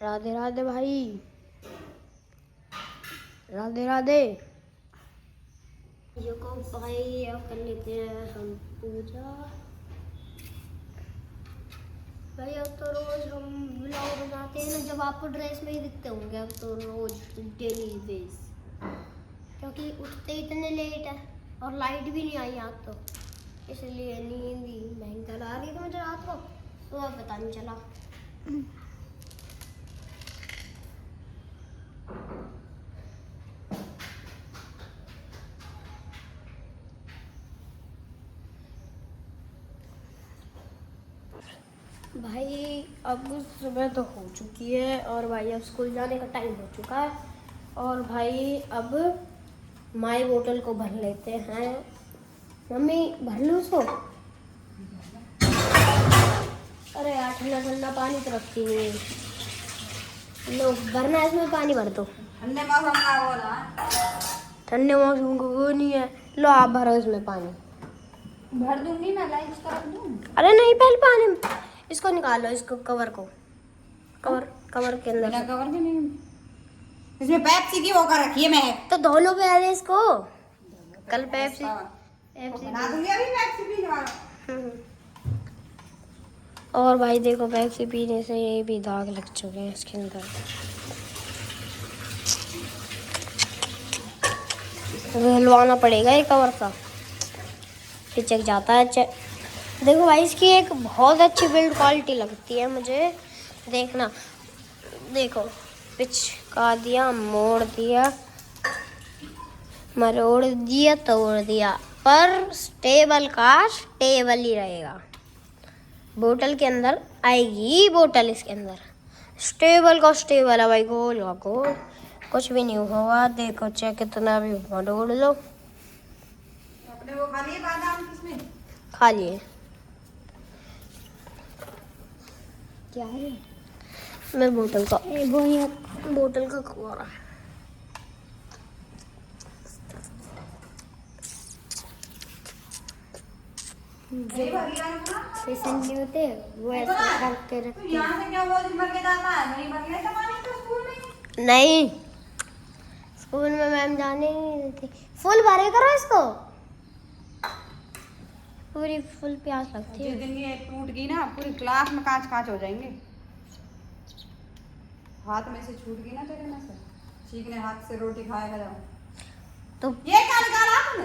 राधे राधे भाई, राधे राधे। ये को भाई अब कर लेते हैं हम पूजा। भाई अब तो रोज हम व्लॉग बनाते हैं ना, जब आपको ड्रेस में ही दिखते होंगे अब तो रोज डेली बेस, क्योंकि उठते इतने लेट है और लाइट भी नहीं आई आज तो, इसलिए नींद ही भयंकर आ रही थी मुझे रात को, तो अब पता नहीं चला। भाई अब सुबह तो हो चुकी है और भाई अब स्कूल जाने का टाइम हो चुका है, और भाई अब माई बोतल को भर लेते हैं। मम्मी भर लूँ उसको? अरे यार ठंडा ठंडा पानी तो रखती नहीं है। लो भरना है, इसमें पानी भर दो। ठंडे मौसम का वो ना, ठंडे मौसम को वो नहीं है। लो आप भरो इसमें पानी। भर दूंगी ना, लाइट का रख दूं। अरे नहीं, पहले पानी इसको निकालो, इसको कवर को, कवर के अंदर बिना कवर के नहीं, इसमें पेप्सी की वो कर रखी है महक। तो धो लो पहले इसको, कल पेप्सी बना दूंगी अभी पेप्सी पीने वाला। और भाई देखो पेप्सी पीने से ये भी दाग लग चुके हैं इसके अंदर। हिलवाना पड़ेगा ये कवर का, फिर चेक जाता है। देखो भाई इसकी एक बहुत अच्छी बिल्ड क्वालिटी लगती है मुझे, देखना। देखो पिचका दिया, मोड़ दिया, मरोड़ दिया, तोड़ दिया, पर स्टेबल का स्टेबल ही रहेगा। बोतल के अंदर आएगी, बोतल इसके अंदर स्टेबल का स्टेबल है भाई, गोल का गोल, कुछ भी नहीं हुआ। देखो चाहे कितना भी मरोड़ लो। अपने वो खा लिए बादाम, किसमें खा लिए? क्या है? मैं बोतल का बोतल का खुआ रहा है। पेशेंट नहीं होते वो ऐसे रखते रखते। यहाँ से क्या वो भर के जाता है, नहीं भर के जाता पानी तो स्कूल में। नहीं, स्कूल में मैम जाने नहीं देती। फुल भरे करो इसको, पूरी फुल प्यास लगती है। जिस दिन ये टूट गई ना, पूरी क्लास में कांच कांच हो जाएंगे। हाथ में से छूट गई ना तेरे में से, सीखने हाथ से रोटी खाएगा जाओ। तो ये क्या निकाला आपने?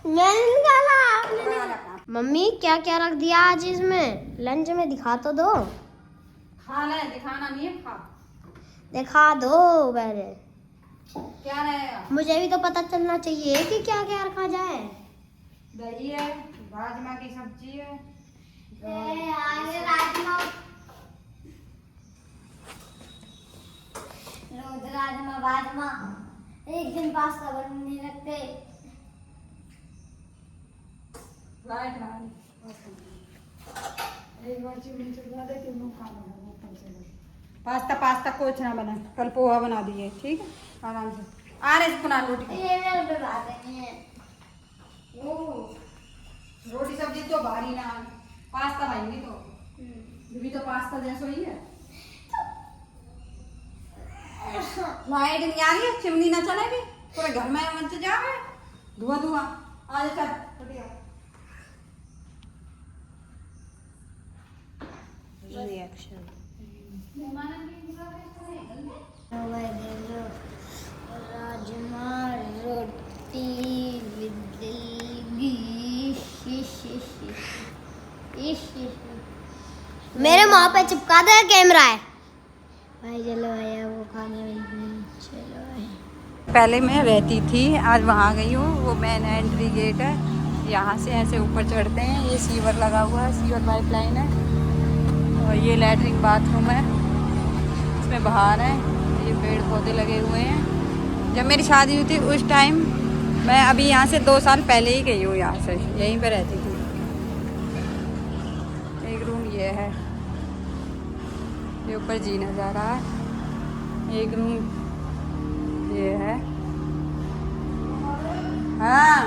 मैंने निकाला, आपने निकाला। मम्मी क्या क्या रख दिया आज इसमें लंच में, दिखा तो दो। खा ले, दिखाना नहीं है, खा। दिखा दो पहले। क्या रहेगा? मुझे भी तो पता चलना चाहिए कि क्या क्या रखा जाए। दही है, राजमा की सब्जी है, राजमा, रोज राजमा बाजमा, एक दिन पास्ता बनने लगते। लाइट ना एक बार चिमनी चला दे कि मुंह खा लो ऊपर से। पास्ता कुछ ना बना, कल पोहा बना दिए, ठीक है आराम से। आ रहे बना रोटी, ये मेरे पे बात नहीं है। ओ रोटी सब्जी तो भारी ना, पास्ता भाई तो भी तो पास्ता जैसा ही है। लाइट नहीं आ रही है, चिमनी ना चलेगी, पूरे घर में मच जाए धुआं धुआं। आ जा चल रिएक्शन राजमा रोटी मेरे मुँह पे चिपका दे कैमरा है भाई। चलो भैया वो खाने में, चलो भाई। पहले मैं रहती थी, आज वहाँ गई हूँ। वो मेन एंट्री गेट है, यहाँ से ऐसे ऊपर चढ़ते हैं। ये सीवर लगा हुआ है, सीवर पाइपलाइन है, और ये लैट्रिन बाथरूम है, इसमें बाहर है। ये पेड़ पौधे लगे हुए हैं। जब मेरी शादी हुई थी उस टाइम, मैं अभी यहाँ से 2 साल पहले ही गई हूँ, यहाँ से यहीं पे रहती थी। एक रूम ये है, ये ऊपर जी नज़र आ रहा है। एक रूम ये है, हाँ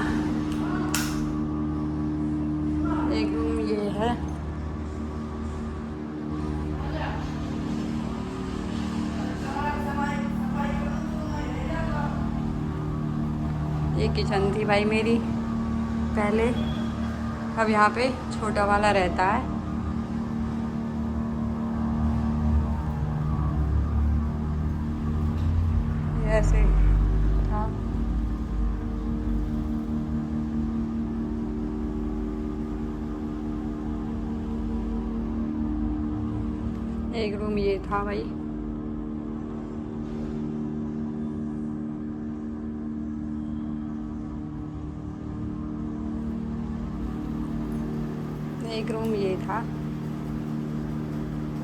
एक रूम ये है। किचन थी भाई मेरी पहले, अब यहाँ पे छोटा वाला रहता है। ऐसे था। एक रूम ये था भाई। एक रूम ये था,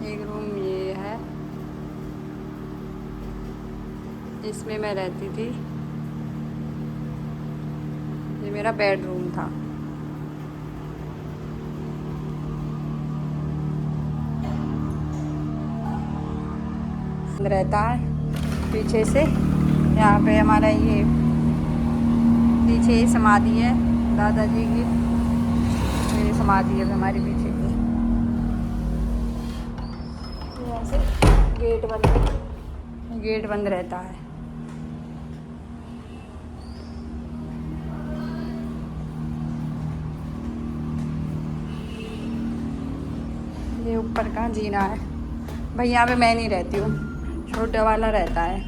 एक रूम ये है, इसमें मैं रहती थी। ये मेरा बेडरूम था। रहता है पीछे से, यहाँ पे हमारा ये पीछे समाधि है दादाजी की, ये समाधि है हमारे पीछे की। यहाँ से गेट बंद रहता है। ये ऊपर का जीना है भाई, यहाँ पे मैं नहीं रहती हूँ, छोटा वाला रहता है,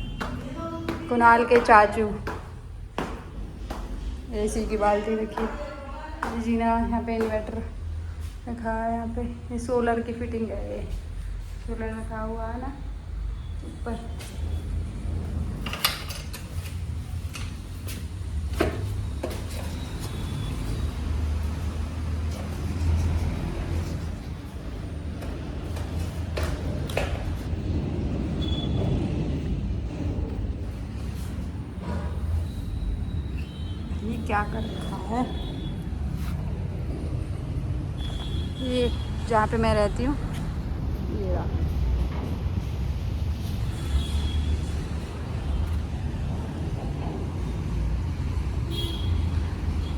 कुणाल के चाचू। एसी की बाल्टी रखी, ये जीना, यहाँ पे इन्वर्टर रखा है, यहाँ पे ये सोलर की फिटिंग है, ये सोलर रखा हुआ है ना ऊपर। ये क्या कर रखा है, ये जहाँ पे मैं रहती हूँ ये रहा।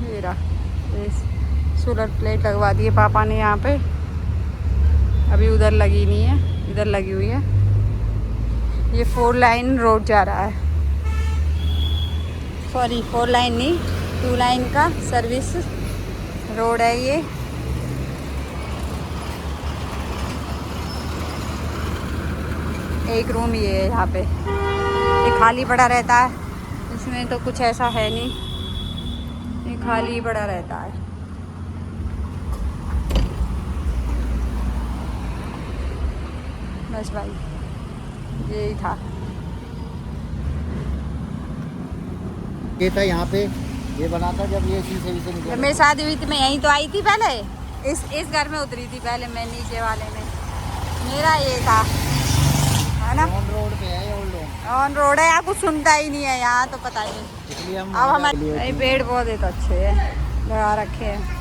ये रहा, ये सोलर प्लेट लगवा दी है पापा ने यहाँ पे, अभी उधर लगी नहीं है, इधर लगी हुई है। ये 4 लाइन रोड जा रहा है, सॉरी 4 लाइन नहीं 2 लाइन का सर्विस रोड है ये। एक रूम ये है यहाँ पे, ये खाली पड़ा रहता है, इसमें तो कुछ ऐसा है नहीं, ये खाली पड़ा रहता है। बस भाई यही था। ये था यहाँ पे, ये बना था जब ये शीशे से निकला। जब मेरी शादी हुई थी मैं यहीं तो आई थी पहले, इस घर में उतरी थी पहले मैं, नीचे वाले में मेरा ये था, है ना। ऑन रोड पे है, ओल्ड ऑन रोड है, यहाँ कुछ सुनता ही नहीं है यहाँ तो, पता ही नहीं। इसलिए हम अब हमारे पेड़ पौधे तो अच्छे हैं, लगा रखे हैं।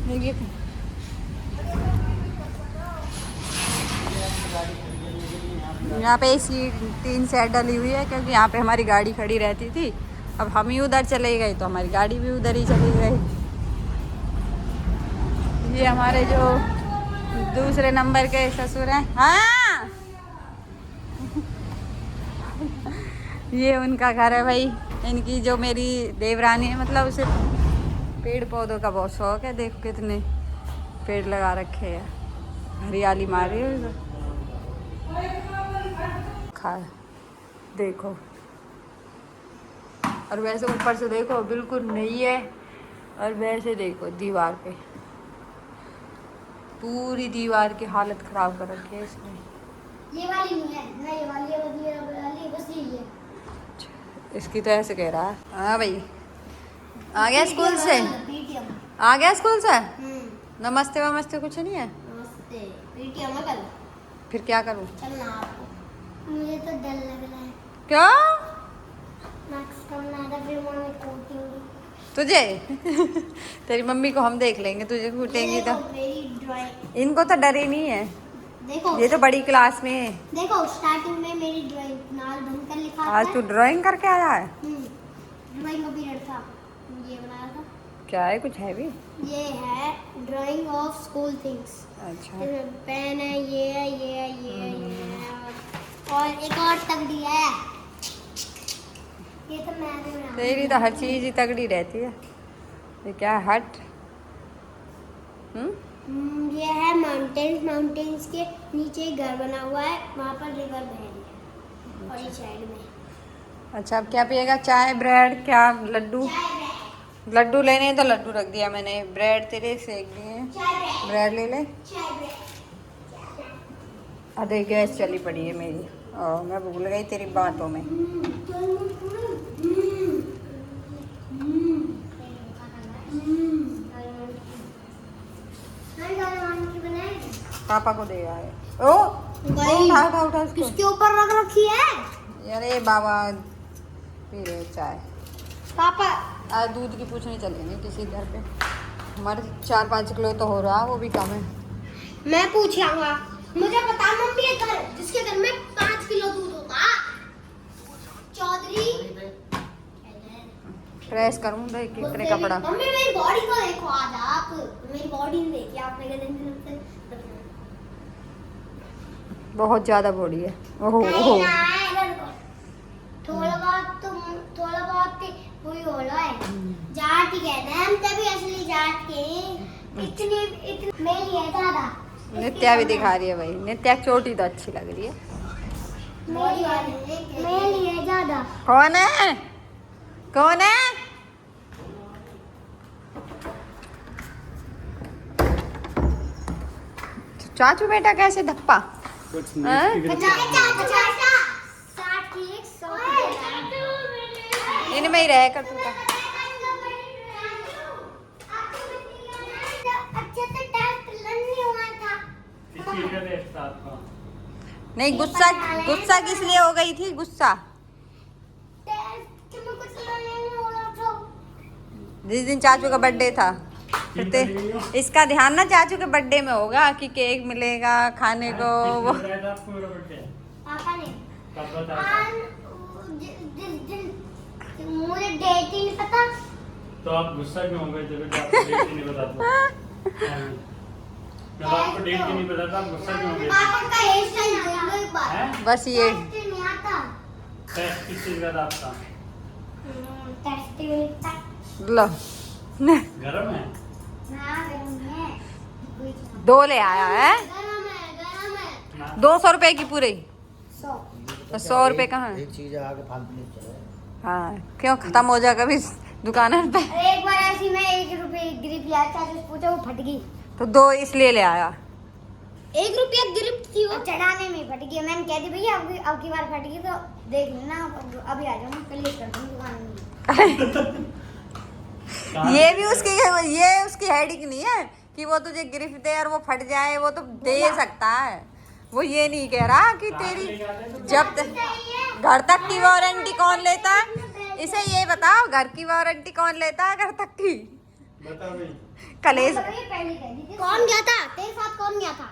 देखिए यहाँ पे एसी 3 सेट डली हुई है, क्योंकि यहाँ पे हमारी गाड़ी खड़ी रहती थी। अब हम ही उधर चले गए तो हमारी गाड़ी भी उधर ही चली गई। ये हमारे जो दूसरे नंबर के ससुर हैं, हाँ ये उनका घर है भाई। इनकी जो मेरी देवरानी है, मतलब उसे पेड़ पौधों का बहुत शौक है। देखो कितने पेड़ लगा रखे हैं, हरियाली मारी है। खा देखो, और वैसे ऊपर से देखो बिल्कुल नहीं है, और वैसे देखो दीवार पे पूरी दीवार की हालत खराब कर रखी है इसने। ये वाली नहीं है ना, ये वाली है, बस यही है। इसकी तो ऐसे कह रहा है। हाँ भाई आ गया स्कूल से, आ गया स्कूल से। नमस्ते वमस्ते कुछ नहीं है। नमस्ते पीटीएम है कल। फिर क्या करूँ? चलना आपको, मुझे तो डर लग रहा है। क्या मार्क्स कम ना था, फिर मम्मी कूटेंगी तुझे? तेरी मम्मी को हम देख लेंगे, तुझे कूटेंगी तो। मेरी ड्राइंग इनको तो डर ही नहीं है, देखो ये तो बड़ी क्लास में है। देखो स्टार्टिंग में मेरी ड्राइंग नाल बनकर लिखा था। आज तू ड्राइंग करके आया है? ड्राइंग का पीरियड था, ये बनाया था। क्या है, कुछ है भी? ये है ड्राइंग ऑफ स्कूल थिंग्स। अच्छा पेन है, ये है, ये है, ये है, ये है, और एक और तगड़ी है, ये तो मैंने बनाया। तेरी तो हर चीज ही तगड़ी रहती है। ये क्या है हट? ये है माउंटेन्स के नीचे एक घर बना हुआ है, वहाँ पर रिवर बह रही है और ये साइड में। अच्छा अब क्या पिएगा? चाय, ब्रेड, क्या लड्डू? चाय ब्रेड, लड्डू लेने हैं तो लड्डू रख दिया मैंने, ब्रेड तेरे सेक दिए, चाय ब्रेड, ब्रेड ले ले। चाय ब्रेड। अरे गैस चली पड़ी है मेरी, और मैं भूल गई तेरी बातों में। पापा को दे आए। ओ उठा उठा उठा उसको। किसके ऊपर रख रखी है? अरे बाबा पी रहे चाय। पापा आज दूध की पूछने चलेंगे किसी घर पे, हमारे 4-5 किलो तो हो रहा, वो भी कम है। मैं पूछ आऊंगा, मुझे पता मम्मी एक घर जिसके घर में 5 किलो दूध होता। चौधरी प्रेस करूँ देख कितने कपड़ा। मम्मी मेरी बॉडी को देखो आज आप, मेरी बॉडी नहीं देखी आपने के दिन से। बहुत ज्यादा बॉडी है। ओहो नहीं ना, इधर को। थोड़ा बहुत वही हो रहा है, जाट ही कहते हैं हम, तभी असली जाट के इतनी मेरी है ज्यादा। नित्या भी दिखा रही है भाई, नित्या की चोटी तो अच्छी लग रही है। मेरी है ज्यादा। कौन है? कौन है? चाचू बेटा कैसे धप्पा? हाँ? इनमें ही रह कर तू का। नहीं गुस्सा किस लिए हो गई थी? गुस्सा जिस दिन चाचू का बर्थडे था, इसका ध्यान ना चाचू के बर्थडे में होगा कि केक मिलेगा खाने को। वो पापा ने मुझे डेट ही नहीं पता, तो आप गुस्सा क्यों हो गए जब आपको डेट ही नहीं बताता? जब आपको डेट ही नहीं बताता आप गुस्सा क्यों हो गए? पापा का हेयर स्टाइल देख लो एक बार। हैं? बस ये टेस्ट नहीं आता। टेस्ट किस चीज का था आपका? टेस्ट ही नहीं आता। लो गरम है? ना गरम है, कोई चीज़ नहीं। 2 ले आया है। गरम है। 200 रुपए की पूरी। 100। 100 रुपए कहाँ है? एक चीज आगे फालतू नहीं चले। हाँ क्यों खत्म हो जाएगा कभी दुकान पे? अरे एक बार ऐसी मैं 1 रुपए की ग्रिप लिया था, जो पूछा वो फट गई। तो 2 इसलिए ले आया। 1 रुपया ग्रिप थी वो, चढ़ाने में फट गई। मैंने कह दी भैया अब की बार फट गई तो देख लेना, अभी आ जाऊंगा कल ले कर दूंगी दुकान में। ये उसकी हेडिक नहीं है कि वो तुझे गिफ्ट दे और वो फट जाए, वो तो दे सकता है। वो ये नहीं कह रहा कि तेरी जब घर तक की वारंटी कौन लेता है? इसे ये बताओ, घर की वारंटी कौन लेता है घर तक की? बता भाई। कलेश कौन गया था तेरे साथ? कौन गया था?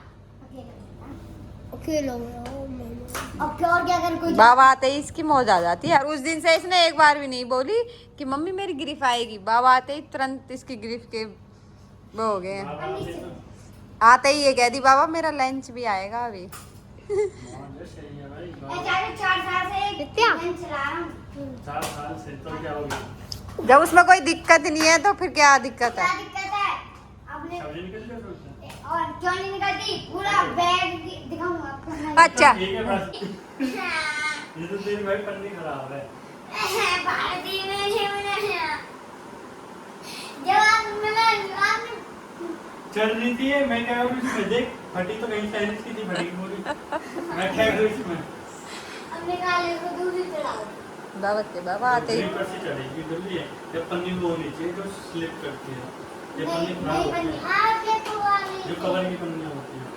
अकेला अब क्या, और क्या कर कोई बाबा आते ही इसकी मौज आ जाती है। और उस दिन से इसने एक बार भी नहीं बोली कि मम्मी मेरी गिरफ्त आएगी। बाबा आते ही तुरंत इसकी गिरफ्त के वो हो गए हैं। आते ही ये कह दी बाबा मेरा लंच भी आएगा अभी। सही है भाई। 4 साल से नित्या? चला रहा हूँ। 4 साल से तो क्या हो गया? जब उसमें कोई दिक्कत नहीं है तो फिर क्या दिक्कत क्या है? दिक्कत है? आपने सब्जी निकल गई उसमें? और क्यों नहीं निकलती? पूरा बैग दिखाऊंगा आपको। अच्छा ठीक है बस। ये तो तेरी भाई पन्नी खराब है। भारती में जब आपने चल रही थी मैं क्या करूँ इसमें? देख फटी तो कहीं साइड की थी, फटी पूरी। मैं क्या करूँ इसमें? हमने कहा इसको दूसरी चलाओ। बाबा के बाबा आते ही ऊपर से चढ़ेगी जल्दी है। ये पन्नी वो होनी चाहिए जो स्लिप करती है। ये पन्नी खराब नहीं होती बनी। है। आपके तो वाली जो कवर की पन्नियाँ होती हैं।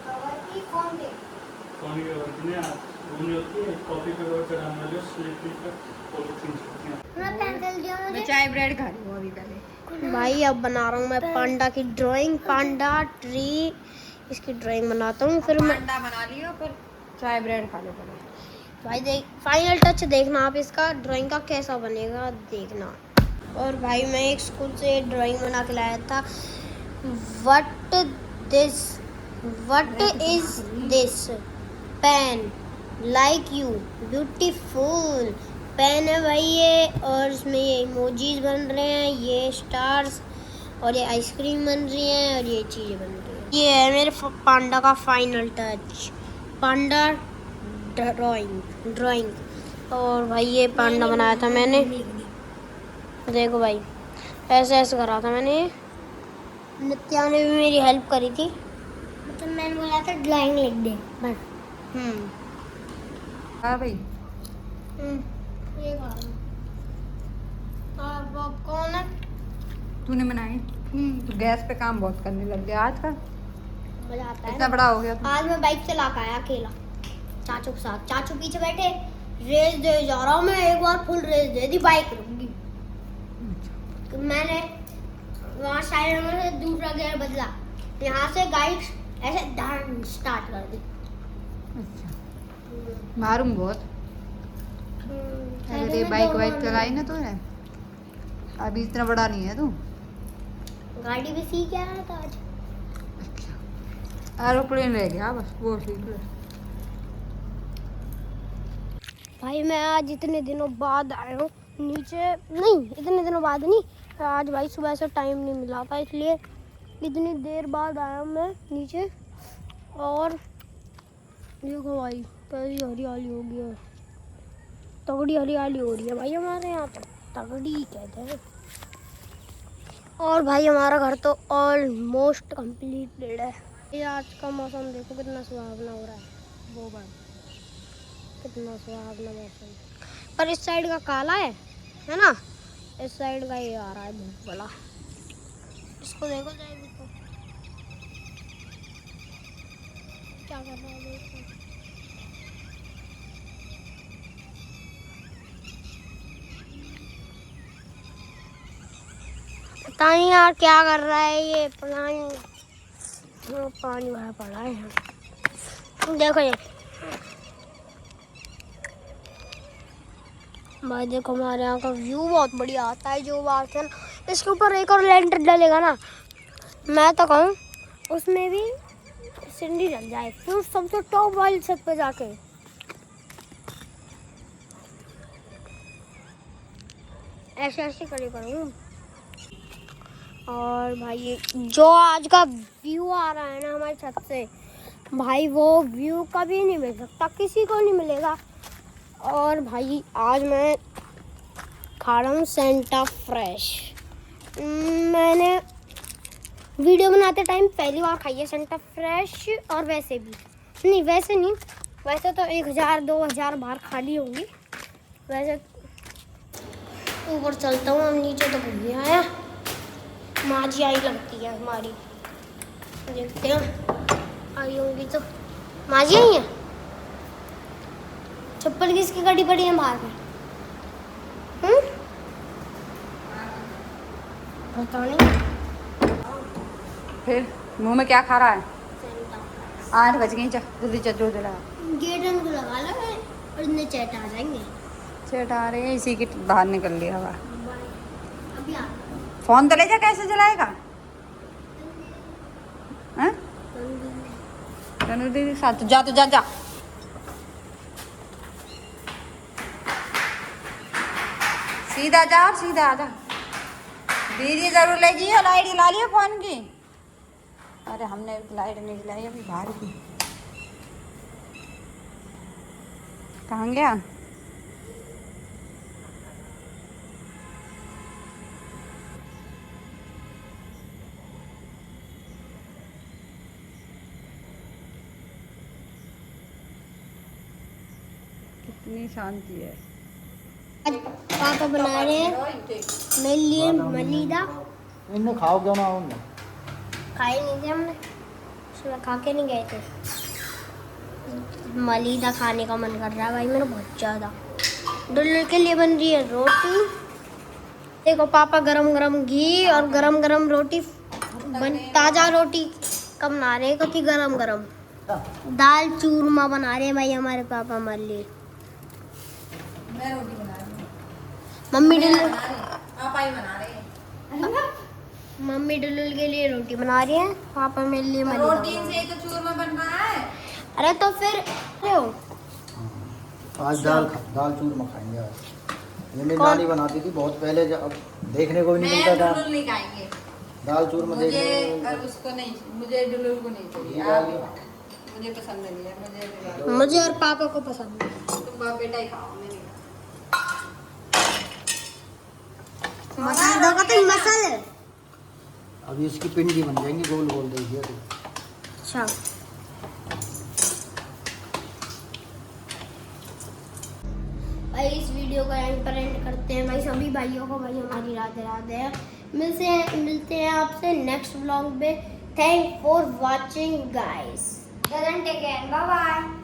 कवर की कौन दे? कौन की कवर की ना वो नहीं होती है, कॉपी पे कवर चढ़ाने वाले स्लिप का पॉलिथीन होती है। मैं पेंसिल दिया मुझे। मैं चाय ब्रेड खा रही हूँ अभी पहले। भाई अब बना रहा हूँ मैं पांडा की ड्राइंग, पांडा ट्री, इसकी ड्राइंग बनाता हूँ फिर मैं। अंडा बना लियो फिर चाय ब्रेड खा लो पहले। भाई देख फाइनल टच देखना आप इसका, ड्राइंग का कैसा बनेगा देखना। और भाई मैं एक स्कूल से ड्राइंग बना के लाया था। What is this? Pen like you beautiful pen है भाई ये, और इसमें ये इमोजीज बन रहे हैं, ये स्टार्स और ये आइसक्रीम बन रही हैं और ये चीज़ें बन रही हैं। ये है मेरे पांडा का फाइनल टच, पांडा ड्राइंग। और भाई ये पांडा बनाया था मैंने, देखो भाई ऐसे ऐसे करा था मैंने। नित्या ने भी मेरी हेल्प करी थी, मतलब मैंने बोला था ड्राइंग लिख दे बस। हाँ भाई ये कौन है? तूने बनाई? तो गैस पे काम बहुत करने लग गया आज का, मजा आता है इतना ना? बड़ा हो गया तू। आज मैं बाइक चला के आया अकेला चाचू के साथ, चाचू पीछे बैठे, रेस दे जा रहा हूँ मैं, एक बार फुल रेस दे दी, बाइक रुक गई। तो मैंने वहाँ साइड में से दूसरा गियर बदला, यहाँ से गाड़ी ऐसे डांस स्टार्ट कर दी। अच्छा मारूं बहुत। अरे बाइक वाइक चलाई ना तूने, अभी इतना बड़ा नहीं है तू। गाड़ी भी सीख आया था आज। एरोप्लेन रह गया बस, वो सीख ले। भाई मैं आज इतने दिनों बाद आया हूँ नीचे, नहीं इतने दिनों बाद नहीं, आज भाई सुबह से टाइम नहीं मिला था इसलिए इतनी देर बाद आया हूँ मैं नीचे। और देखो भाई कैसी हरियाली हो गई है, तगड़ी हरियाली हो रही है भाई हमारे यहाँ तो, तगड़ी कहते हैं। और भाई हमारा घर तो ऑलमोस्ट कंप्लीटेड है। ये आज का मौसम देखो कितना सुहावना हो रहा है, वो बात कितना सुहावना मौसम, पर इस साइड का काला है ना, इस साइड का ये आ रहा है धूप वाला, इसको देखो जाए देखो क्या कर रहा है देखो। पता नहीं यार क्या कर रहा है ये, पानी भरा पड़ा है यहाँ, देखो ये भाई देखो हमारे यहाँ का व्यू बहुत बढ़िया आता है। जो बात है ना, इसके ऊपर एक और लेंटर डलेगा ना, मैं तो कहूँ उसमें भी सीढ़ी डल जाए, फिर सबसे टॉप वाली छत पे जाके। ऐसे ऐसे करे करूँ। और भाई जो आज का व्यू आ रहा है ना हमारी छत से, भाई वो व्यू कभी नहीं मिल सकता, किसी को नहीं मिलेगा। और भाई आज मैं खा रहा हूँ सेंटा फ्रेश। मैंने वीडियो बनाते टाइम पहली बार खाई है सेंटा फ्रेश, और वैसे भी नहीं, वैसे नहीं, वैसे तो 1000-2000 बार खा ली होंगी। वैसे ऊपर चलता हूँ, हम नीचे तो घूम आया, माजी आई लगती है हमारी, देखते हैं आई होंगी तो। माजी आई है, चप्पल किसकी गाड़ी पड़ी है बाहर में? पता नहीं। फिर मुंह में क्या खा रहा है? 8 बज गई, चल जल्दी चल दूध लगा। गेट को लगा लो और इतने चैट आ जाएंगे। चेट आ रहे हैं, इसी के बाहर निकल लिया हवा। अभी आ फोन तो ले जा, कैसे चलाएगा? हैं? तनु दीदी के साथ जा, तो जा जा। सीधा जा और सीधा आ जा। दीदी जरूर ले जी, लाइट जला लिया फोन की। अरे हमने लाइट नहीं जलाई अभी बाहर की। कहाँ गया? कितनी शांति है। पापा बना रहे हैं मेरे लिए मलीदा। इनमें खाओ क्यों ना? उनमें खाए नहीं थे हमने, सुबह खा के नहीं गए थे। मलीदा खाने का मन कर रहा है भाई मेरा बहुत ज़्यादा। डुल्लू के लिए बन रही है रोटी, देखो पापा गरम गरम घी और गरम गरम रोटी ताज़ा रोटी कब बना रहे हैं, कभी गरम गरम दाल चूरमा बना रहे हैं भाई हमारे पापा हमारे लिए। मैं रोटी बना रही हूँ, मम्मी डुल्लू पापा ही बना रहे हैं। मम्मी डुल्लू के लिए रोटी बना रही है, पापा मेरे लिए मलीदा रोटी बना रहे से तो चूरमा बन रहा है। हैं। अरे तो फिर आज दाल चूरमा खाएंगे आज। ये मेरी कौन? नानी बनाती थी बहुत पहले, जब अब देखने को भी नहीं मिलता था डुलुल नहीं खाएंगे दाल चूरमा मुझे, देखने को। और उसको नहीं, मुझे डुलुल को नहीं चाहिए। ये आप वाली- मुझे पसंद नहीं है, मुझे डुलुल। मुझे और पापा को पसंद है। तुम बाप बेटा ही खाओ, मैं नहीं मसाला का तो मसाले। अभी इसकी पिंडी बन जाएंगी, गोल गोल देखिए तो। अच्छा भाई, इस वीडियो का यहीं पर एंड करते हैं भाई। सभी भाइयों को भाई हमारी राधे राधे। मिलते हैं आपसे नेक्स्ट व्लॉग में। Thank for watching guys. Take care, bye bye.